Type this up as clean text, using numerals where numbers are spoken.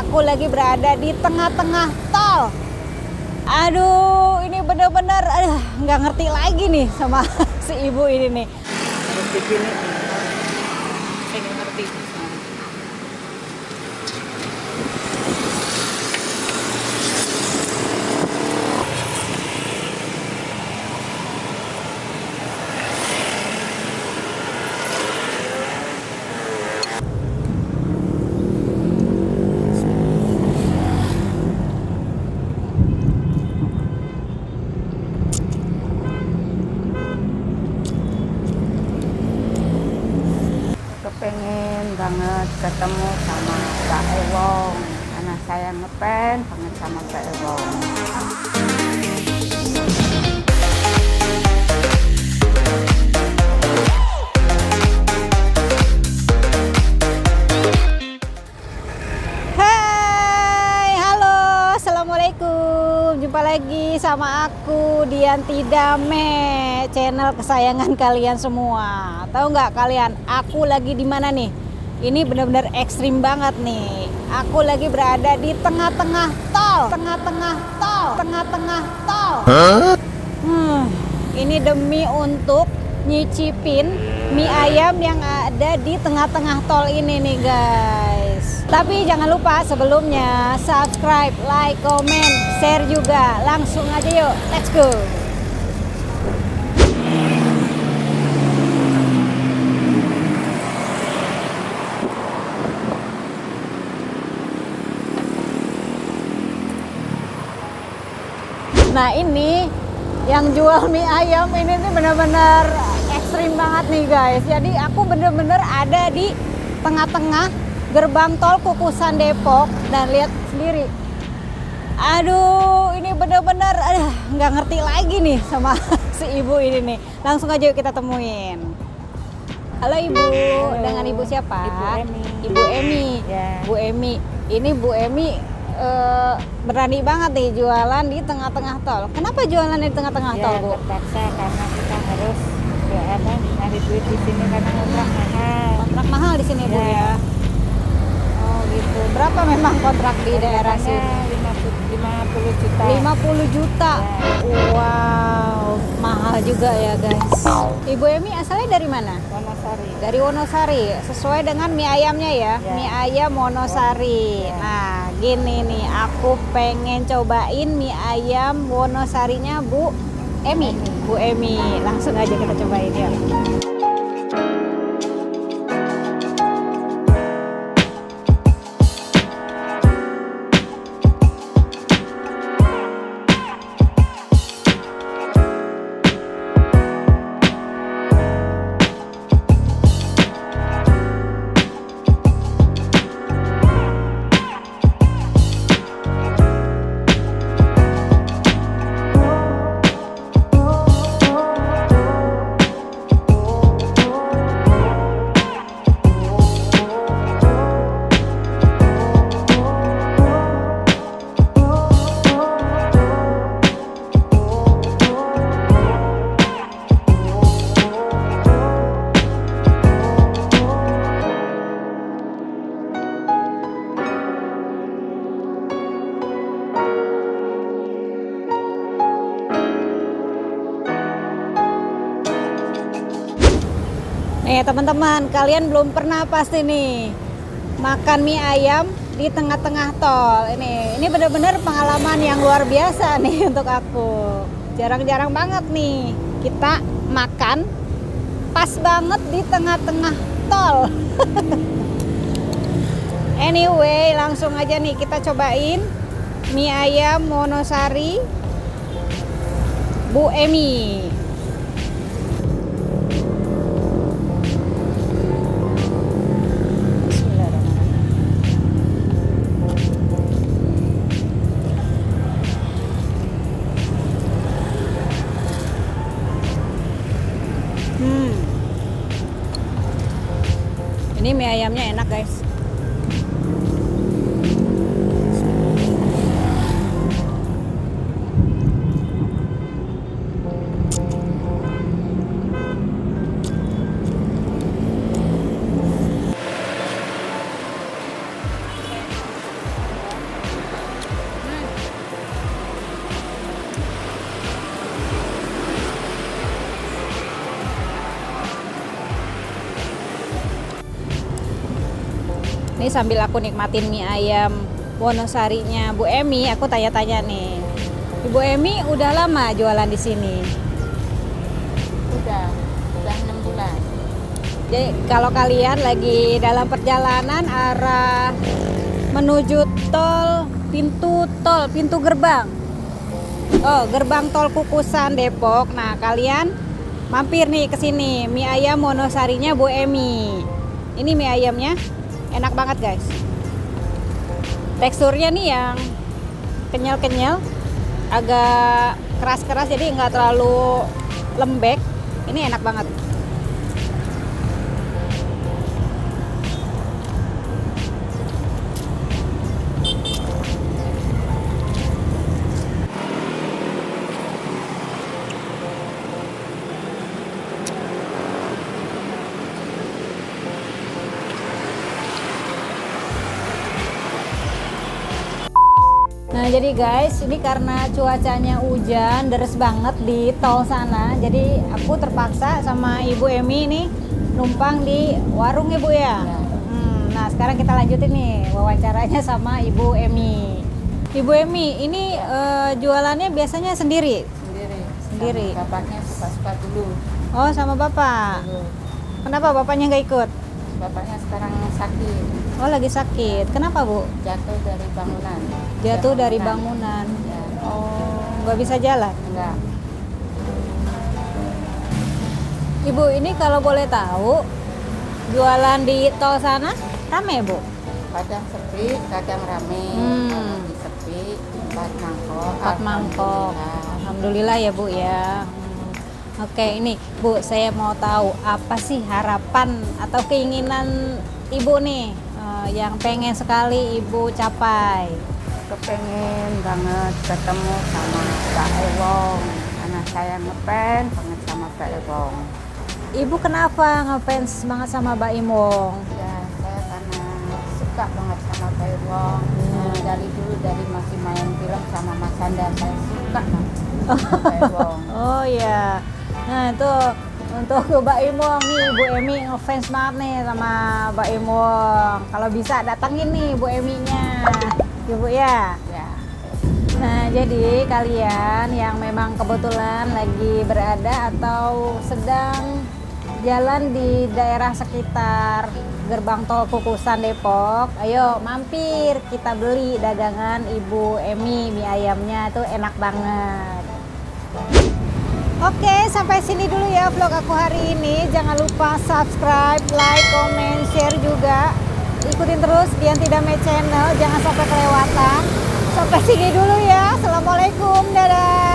aku lagi berada di tengah-tengah tol. Aduh, ini bener-bener nggak ngerti lagi nih sama si ibu ini nih. Harus begini. Saya nggak ngerti. Kepengen banget ketemu sama Kak Ewong karena saya ngefans banget sama Kak Ewong. Hai, halo, assalamualaikum. Jumpa lagi sama aku Dianti Dame, channel kesayangan kalian semua. Tahu nggak kalian? Aku lagi di mana nih? Ini benar-benar ekstrim banget nih. Aku lagi berada di tengah-tengah tol, tengah-tengah tol, tengah-tengah tol. Ini demi untuk nyicipin mie ayam yang ada di tengah-tengah tol ini nih guys. Tapi jangan lupa sebelumnya subscribe, like, comment, share juga. Langsung aja yuk, let's go. Nah ini yang jual mie ayam ini nih benar-benar ekstrim banget nih guys. Jadi aku bener-bener ada di tengah-tengah gerbang tol Kukusan Depok dan lihat sendiri. Aduh, ini bener-bener nggak ngerti lagi nih sama si ibu ini nih. Langsung aja yuk kita temuin. Halo ibu, Halo. dengan ibu siapa? Ibu Emi. Ibu Emi. Ya. Bu Emi. Ini Bu Emi berani banget nih jualan di tengah-tengah tol. Kenapa jualan di tengah-tengah tol, Bu? Terpaksa karena kita harus nyari duit di sini karena kontrak mahal. Kontrak mahal di sini, Bu Ya. ya. Oh, gitu. Berapa memang kontrak di daerah sini? 50 juta. 50 juta. Ya. Wow, mahal juga ya, guys. Ibu Emi asalnya dari mana? Wonosari. Dari Wonosari. Sesuai dengan mie ayamnya ya. Ya. Mie ayam Wonosari. Ya. Nah, gini nih, aku pengen cobain mie ayam Wonosarinya Bu Emi. Bu Emi, langsung aja kita cobain ya. Nih teman-teman, kalian belum pernah pasti nih makan mie ayam di tengah-tengah tol. Ini benar-benar pengalaman yang luar biasa nih untuk aku. Jarang-jarang banget nih kita makan pas banget di tengah-tengah tol. Anyway, langsung aja nih kita cobain mie ayam Wonosari Bu Emi. Ini mie ayamnya enak guys. sambil aku nikmatin mie ayam Wonosarinya Bu Emi, aku tanya-tanya nih. Ibu Emi udah lama jualan di sini? Udah 6 bulan. Jadi kalau kalian lagi dalam perjalanan arah menuju pintu gerbang. Oh, gerbang tol Kukusan Depok. Nah, kalian mampir nih ke sini. Mie ayam Wonosarinya Bu Emi. Ini mie ayamnya enak banget, guys. Teksturnya nih yang kenyal-kenyal, agak keras-keras, jadi nggak terlalu lembek. Ini enak banget. Nah jadi guys, ini karena cuacanya hujan, deres banget di tol sana. Jadi aku terpaksa sama Ibu Emi nih numpang di warung ya Bu ya. Nah sekarang kita lanjutin nih wawancaranya sama Ibu Emi. Ibu Emi, ini jualannya biasanya sendiri? Sendiri. Sama bapaknya suka-suka dulu. Oh sama bapak? Dulu. Kenapa bapaknya nggak ikut? Bapaknya sekarang sakit. Oh lagi sakit, kenapa Bu? Jatuh dari bangunan. Jatuh dari bangunan. Ya. Oh nggak bisa jalan? Enggak. Ibu ini kalau boleh tahu jualan di tol sana rame Bu? Kadang sepi, kadang rame. Kalau lagi sepi, 4 mangkok. 4 mangkok. Alhamdulillah ya Bu ya. Oke ini Bu, saya mau tahu apa sih harapan atau keinginan Ibu nih yang pengen sekali Ibu capai? Kepengen banget ketemu sama Pak Ewong karena saya ngefans banget sama Pak Ewong. Ibu kenapa ngefans banget sama Mbak Imong? Ya, saya karena suka banget sama Pak Ewong. Dari dulu dari masih main film sama Mas Sanda, saya suka banget sama Pak Ewong. Oh ya. Nah itu untuk Mbak Imong nih, Bu Emi ngefans banget nih sama Mbak Imong. Kalau bisa datangin nih Bu Eminya, ya Bu ya. Ya, Nah jadi kalian yang memang kebetulan lagi berada atau sedang jalan di daerah sekitar gerbang tol Kukusan Depok, ayo mampir kita beli dagangan Ibu Emi, mie ayamnya tuh enak banget. Oke, sampai sini dulu ya vlog aku hari ini. Jangan lupa subscribe, like, comment, share juga. Ikutin terus Dian Tidame Channel, jangan sampai kelewatan. Sampai sini dulu ya. Assalamualaikum, dadah.